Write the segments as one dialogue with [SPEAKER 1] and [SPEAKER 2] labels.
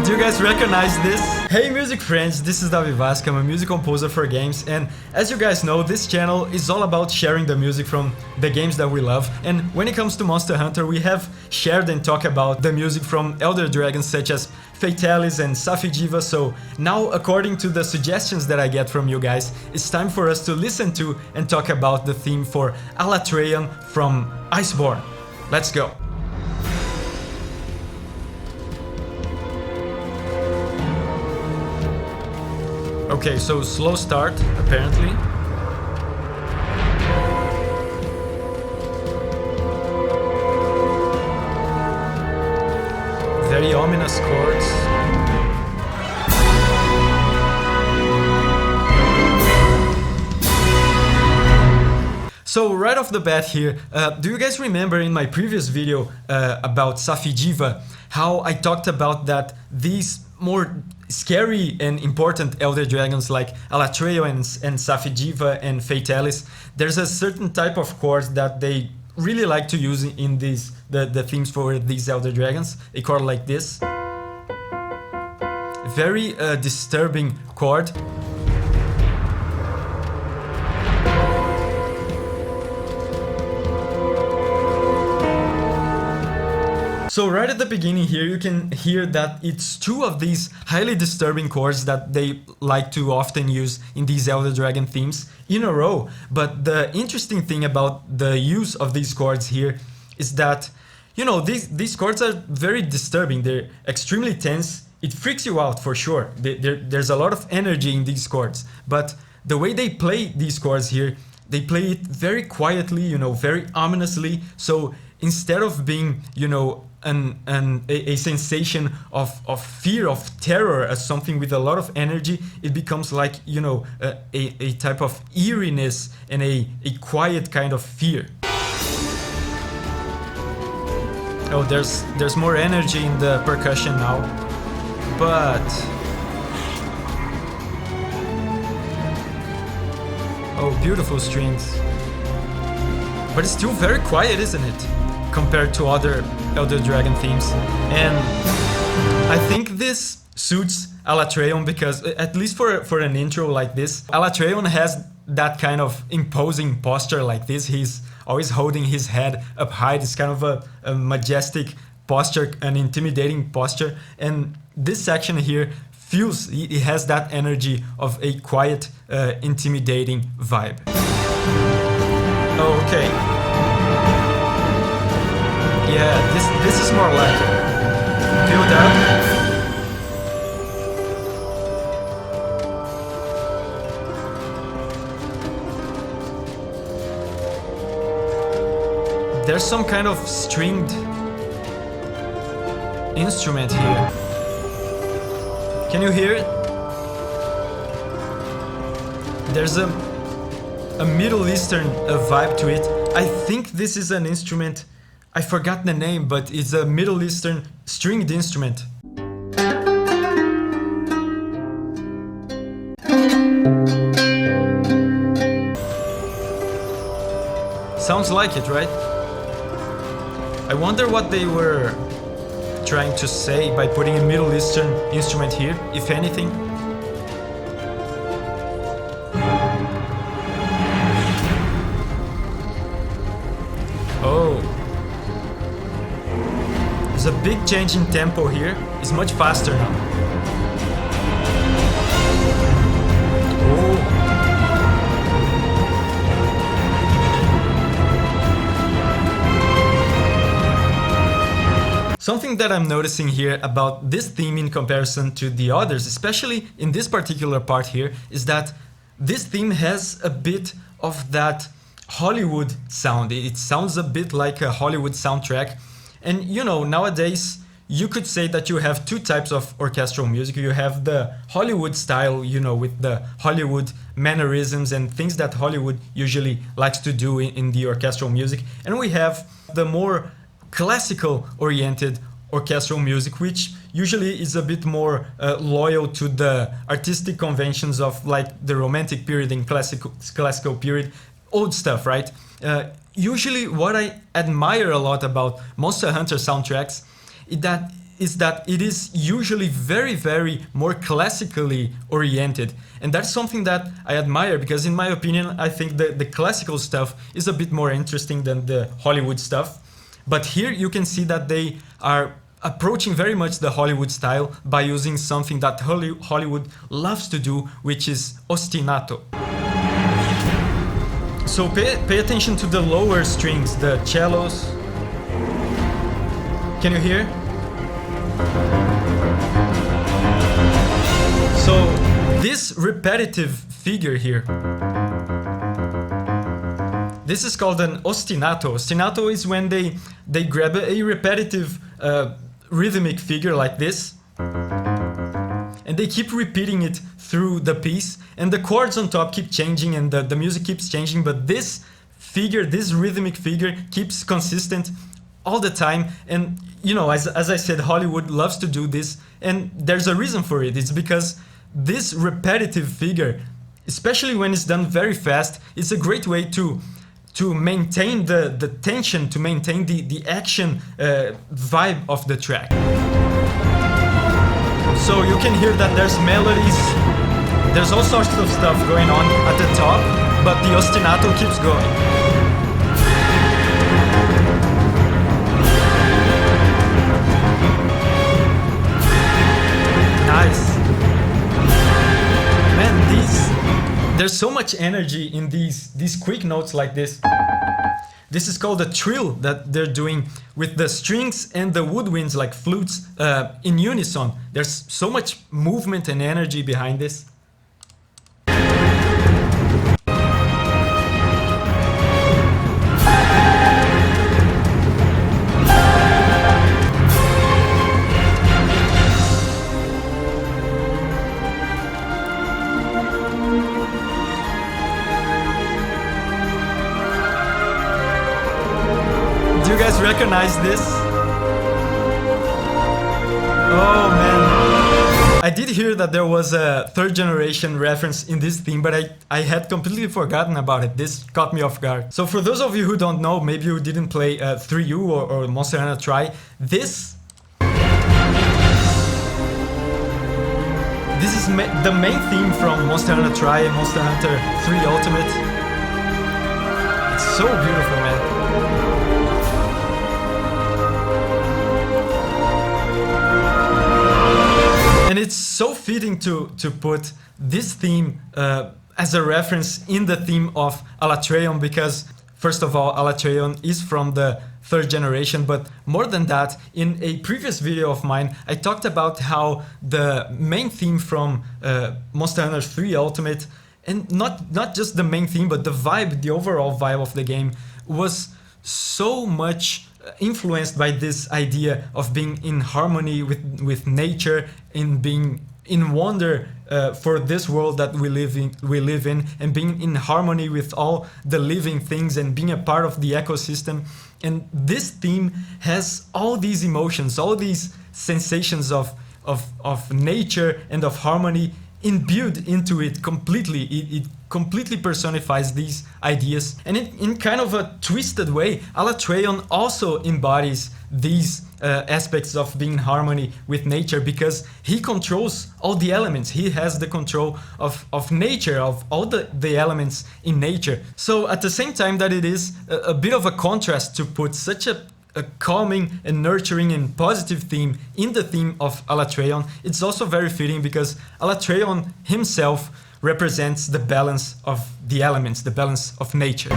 [SPEAKER 1] Do you guys recognize this? Hey music friends, this is Davi Vasc. I'm a music composer for games, and as you guys know, this channel is all about sharing the music from the games that we love. And when it comes to Monster Hunter, we have shared and talked about the music from Elder Dragons such as Fatalis and Safi'jiiva. So now, according to the suggestions that I get from you guys, it's time for us to listen to and talk about the theme for Alatreon from Iceborne. Let's go. Okay, so slow start, apparently. Very ominous chords. So right off the bat here, do you guys remember in my previous video about Safi'jiiva, how I talked about that these more scary and important Elder Dragons like Alatreon and Safi'jiiva and Fatalis, there's a certain type of chords that they really like to use in these the themes for these Elder Dragons. A chord like this. Very disturbing chord. So right at the beginning here, you can hear that it's two of these highly disturbing chords that they like to often use in these Elder Dragon themes in a row. But the interesting thing about the use of these chords here is that, you know, these chords are very disturbing. They're extremely tense. It freaks you out for sure. There's a lot of energy in these chords. But the way they play these chords here, they play it very quietly, you know, very ominously. So instead of being, you know, a sensation of fear, of terror as something with a lot of energy, it becomes like, you know, a type of eeriness and a quiet kind of fear. Oh, there's more energy in the percussion now, but oh, beautiful strings, but it's still very quiet, isn't it, compared to other Elder Dragon themes. And I think this suits Alatreon because, at least for an intro like this, Alatreon has that kind of imposing posture like this. He's always holding his head up high. It's kind of a majestic posture, an intimidating posture. And this section here feels, it has that energy of a quiet, intimidating vibe. Oh, okay. Yeah, this is more like build up. There's some kind of stringed instrument here. Can you hear it? There's a Middle Eastern vibe to it. I think this is an instrument, I forgot the name, but it's a Middle Eastern stringed instrument. Sounds like it, right? I wonder what they were trying to say by putting a Middle Eastern instrument here, if anything. Oh. There's a big change in tempo here. It's much faster now. Oh. Something that I'm noticing here about this theme in comparison to the others, especially in this particular part here, is that this theme has a bit of that Hollywood sound. It sounds a bit like a Hollywood soundtrack. And you know, nowadays you could say that you have two types of orchestral music. You have the Hollywood style, you know, with the Hollywood mannerisms and things that Hollywood usually likes to do in the orchestral music. And we have the more classical oriented orchestral music, which usually is a bit more loyal to the artistic conventions of like the Romantic period and classical period, old stuff, right? Usually what I admire a lot about Monster Hunter soundtracks is that is that it is usually very, very more classically oriented. And that's something that I admire, because in my opinion, I think the classical stuff is a bit more interesting than the Hollywood stuff. But here you can see that they are approaching very much the Hollywood style by using something that Hollywood loves to do, which is ostinato. So pay attention to the lower strings, the cellos. Can you hear? So this repetitive figure here, this is called an ostinato. Ostinato is when they grab a repetitive rhythmic figure like this, and they keep repeating it through the piece, and the chords on top keep changing, and the music keeps changing, but this figure, this rhythmic figure, keeps consistent all the time. And you know, as I said, Hollywood loves to do this, and there's a reason for it. It's because this repetitive figure, especially when it's done very fast, it's a great way to maintain the tension, to maintain the action vibe of the track. So you can hear that there's melodies, there's all sorts of stuff going on at the top, but the ostinato keeps going. Nice. Man, there's so much energy in these quick notes like this. This is called a trill that they're doing with the strings and the woodwinds, like flutes, in unison. There's so much movement and energy behind this. Do you guys recognize this? Oh man. I did hear that there was a third generation reference in this theme, but I had completely forgotten about it. This caught me off guard. So for those of you who don't know, maybe you didn't play 3U or Monster Hunter Try, this is the main theme from Monster Hunter Try and Monster Hunter 3 Ultimate. It's so beautiful, man. And it's so fitting to put this theme as a reference in the theme of Alatreon, because first of all, Alatreon is from the third generation, but more than that, in a previous video of mine, I talked about how the main theme from Monster Hunter 3 Ultimate, and not just the main theme, but the vibe, the overall vibe of the game, was so much influenced by this idea of being in harmony with nature, in being in wonder for this world that we live in, and being in harmony with all the living things and being a part of the ecosystem. And this theme has all these emotions, all these sensations of nature and of harmony imbued into it completely. It completely personifies these ideas, and in kind of a twisted way, Alatreon also embodies these aspects of being in harmony with nature, because he controls all the elements. He has the control of nature, of all the elements in nature. So at the same time that it is a bit of a contrast to put such a calming and nurturing and positive theme in the theme of Alatreon, it's also very fitting, because Alatreon himself represents the balance of the elements, the balance of nature.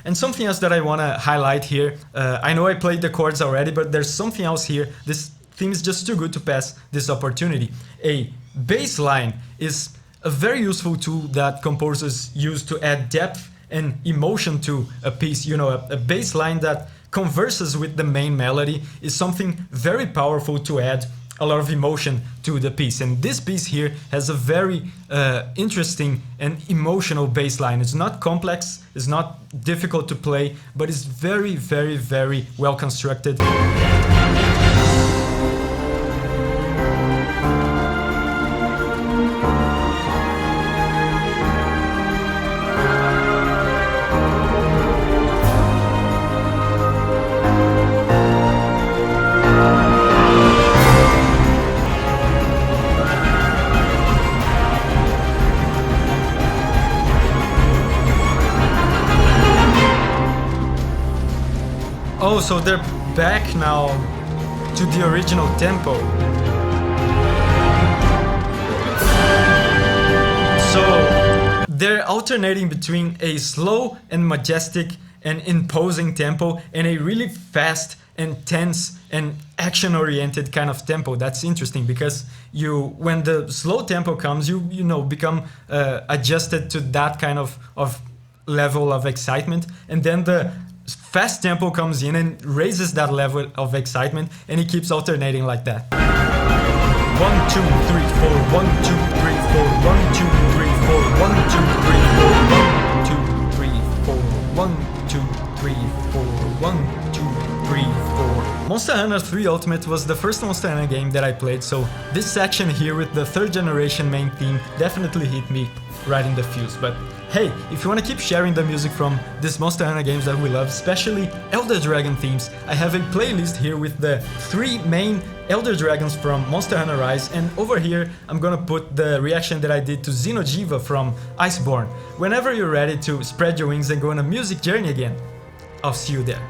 [SPEAKER 1] And something else that I want to highlight here, I know I played the chords already, but there's something else here. This theme is just too good to pass this opportunity. A bass line is a very useful tool that composers use to add depth and emotion to a piece. You know, a bass line that converses with the main melody is something very powerful to add a lot of emotion to the piece. And this piece here has a very interesting and emotional bass line. It's not complex, it's not difficult to play, but it's very, very, very well constructed. Oh, so they're back now to the original tempo. So they're alternating between a slow and majestic and imposing tempo and a really fast and tense and action-oriented kind of tempo. That's interesting because when the slow tempo comes, you become adjusted to that kind of level of excitement, and then the fast tempo comes in and raises that level of excitement, and it keeps alternating like that. 1, 2, 3, 4, 1, 2, 3, 4, 1, 2, 3, 4, 1, 2, 3, 4, 1, 2, 3, 4, 1, 2, 3, 4, 1, 2, 3, 4. Monster Hunter 3 Ultimate was the first Monster Hunter game that I played, so this section here with the 3rd generation main theme definitely hit me right in the fuse. But hey, if you want to keep sharing the music from these Monster Hunter games that we love, especially Elder Dragon themes, I have a playlist here with the 3 main Elder Dragons from Monster Hunter Rise, and over here I'm gonna put the reaction that I did to Xeno'jiiva from Iceborne. Whenever you're ready to spread your wings and go on a music journey again, I'll see you there.